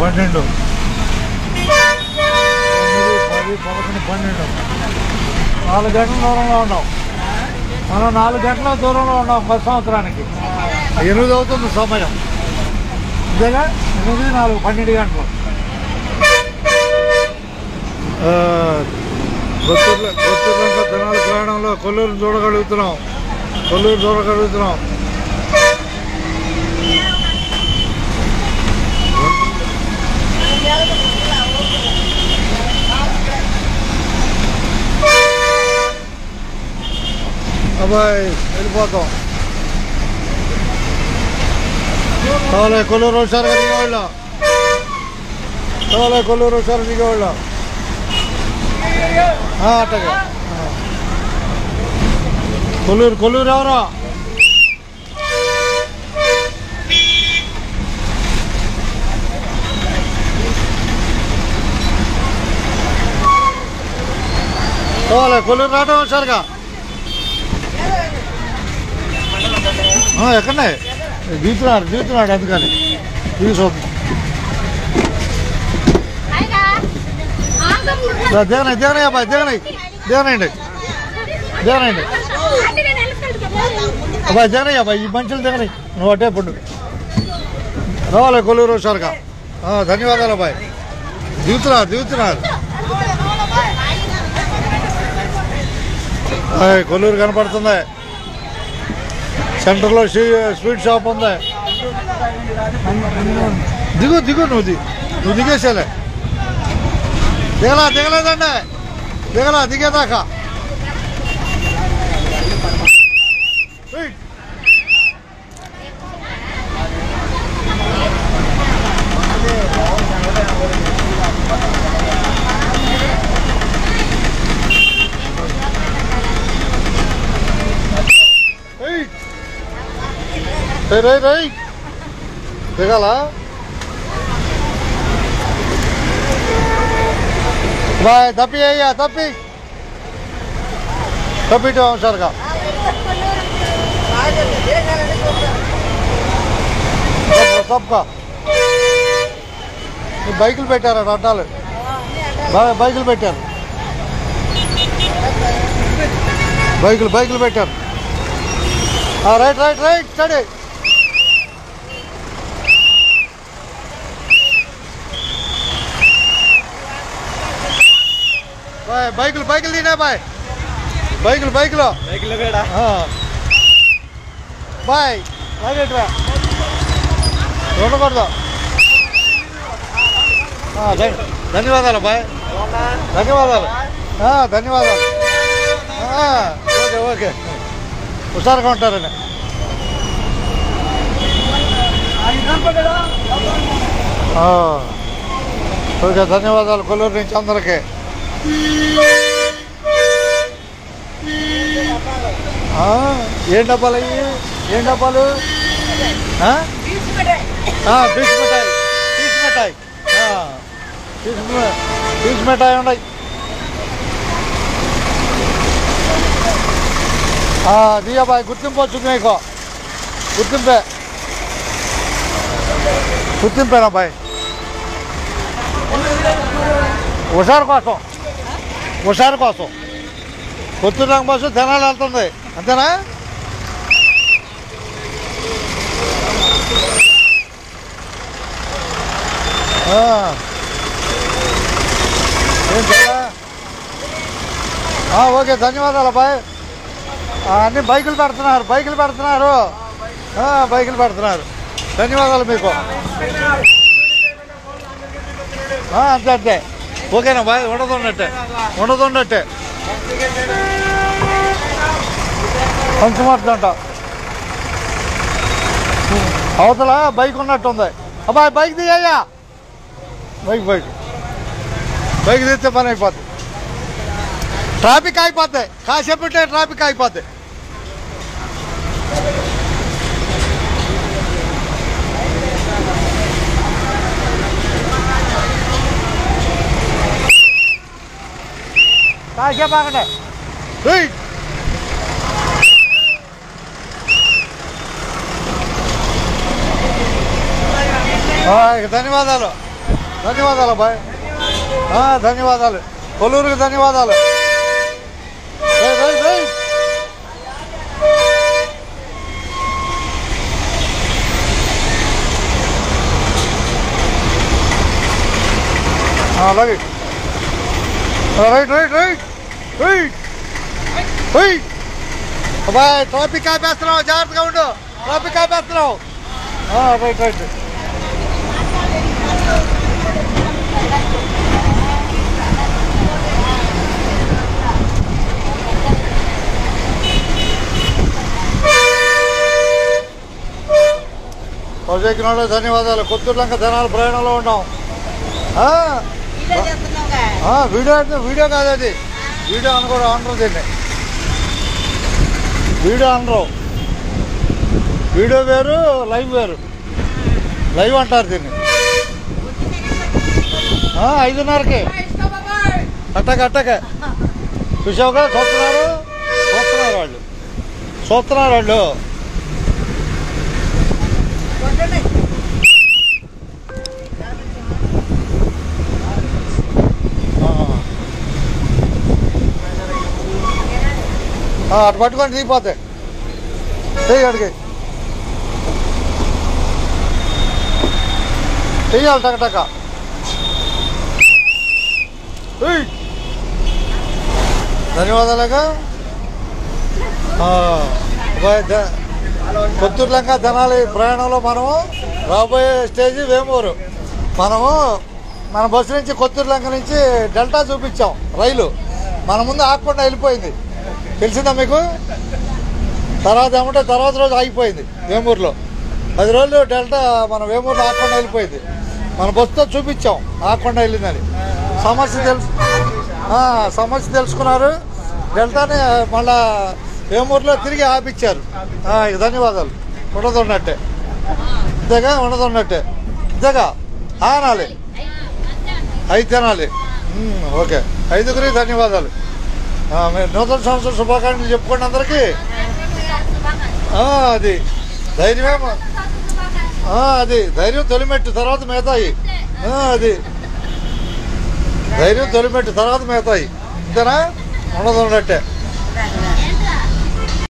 12, 9, 10, 11, 12 4 గంటల దూరంలో ఉన్నాం. మనం 4 గంటల దూరంలో ఉన్నాం. 10 సంవత్సరానికి 8 అవుతుంది సమయం. అంతేగా 8, 4, 12 గంటలు. గుర్తులంక దినాల ప్రయాణంలో కొల్లూరు చూడగలుగుతున్నాం. అబ్బాయి వెళ్ళిపోతాం. చాలే కొల్లూరు వచ్చారు దిగేవాళ్ళ. అట్టగా కొల్లూరు ఎవరా? చాలే కొల్లూరు రావటం వచ్చారుగా. ఎక్కడనే దిగుతున్నాడు అందుకని చూద్దాం. దిగనండి అబ్బాయి, దిగనండి అబ్బాయి, దిగనయ్య అబ్బాయి. ఈ మనుషులు దిగని, నువ్వు అట్టే పండు రావాలి. కొల్లూరు వచ్చారుగా. ధన్యవాదాలు అబ్బాయి. దిగుతున్నారు. కొల్లూరు కనపడుతుంది. సెంటర్లో స్వీట్ షాప్ ఉంది. దిగు నువ్వు దిగేసేలే. దిగలేదండి, దిగేదాకా. రై దిగాల. బాయ్ తప్పిటో సరిగా. తప్పక బైకులు పెట్టారు అడ్డాలు. బైకులు పెట్టారు. Right study. బైకులు తినే బాయ్. బైకులు బాయ్ ఉండకూడదు. ధన్యవాదాలు బాయ్. ధన్యవాదాలు. ఓకే హుషారుగా ఉంటారని. ఓకే ధన్యవాదాలు కొల్లూరు నుంచి అందరికీ. ఏం డబ్బాలు అయ్యి? పీస్ మిఠాయి ఉన్నాయి. దియాబాయ్ గుర్తింపు వచ్చింది మీకు. గుర్తింపేనా బాయ్? హుషారు కోసం కొత్తూరు బస్సు తెనాలి వెళ్తుంది అంతేనా? ఓకే ధన్యవాదాలు అబ్బాయి. అన్ని బైకులు పెడుతున్నారు. ధన్యవాదాలు మీకు. అంతే ఓకేనా బాయ్? ఉండదున్నట్టే పంచమార్చంట. అవతల బైక్ ఉన్నట్టుంది. అబ్బాయి బైక్ దిగయ్యా. బైక్ తీస్తే పని అయిపోద్ది. ట్రాఫిక్ అయిపోతాయి. కాసేపట్టే ట్రాఫిక్ అయిపోతాయి. కాసేపు ఆగండి. ధన్యవాదాలు. ధన్యవాదాలు అబ్బాయి, ధన్యవాదాలు. కొల్లూరుకి ధన్యవాదాలు. అలాగే right right right right right అబ్బాయి, ట్రాఫిక్ ఆపేస్తున్నావు, జాగ్రత్తగా ఉండు. ట్రాఫిక్ ఆపేస్తున్నావు. Right right. ఎక్కిన వాళ్ళు ధన్యవాదాలు. కొత్తూరులంక జనాలు ప్రయాణంలో ఉన్నాం. వీడియో కాదు అది, వీడియో అనుకోవడం అనరు దీన్ని. వీడియో అనరు, వీడియో వేరు లైవ్ వేరు. లైవ్ అంటారు దీన్ని. 5:30కి అట్టక చూసావుగా, చూస్తున్నారు వాళ్ళు. అటు పట్టుకొని దిగిపోతాయి. అడిగి చెయ్యాలి టక. ధన్యవాదాలుగా. కొత్తూరులంక జనాలి ప్రయాణంలో మనము రాబోయే స్టేజ్ వేమూరు. మనము మన బస్సు నుంచి కొత్తూరులంక నుంచి డెల్టా చూపించాం. రైలు మన ముందు ఆగకుండా వెళ్ళిపోయింది, తెలిసిందా మీకు? తర్వాత ఏమంటే తర్వాత రోజు ఆగిపోయింది వేమూరులో. 10 రోజులు డెల్టా మన వేమూరులో ఆగకుండా వెళ్ళిపోయింది. మన బస్సుతో చూపించాం ఆగకుండా వెళ్ళిందని. సమస్య తెలుసుకున్నారు. డెల్టాని మళ్ళా వేమూరులో తిరిగి ఆపించారు. ధన్యవాదాలు. ఉండదున్నట్టే ఇంతగా, ఉండదున్నట్టే ఇంతగా అనాలి, అయితే తినాలి. ఓకే, 5గురికి ధన్యవాదాలు. మీరు నూతన సంవత్సర శుభాకాంక్షలు చెప్పుకోండి అందరికీ. అది ధైర్యమే, అది ధైర్యం తొలిమెట్టు, తర్వాత మిగతాయి. అది ధైర్యం తొలిమెట్టు, తర్వాత మిగతాయి. ఇంతేనా? ఉండదు ఉన్నట్టే.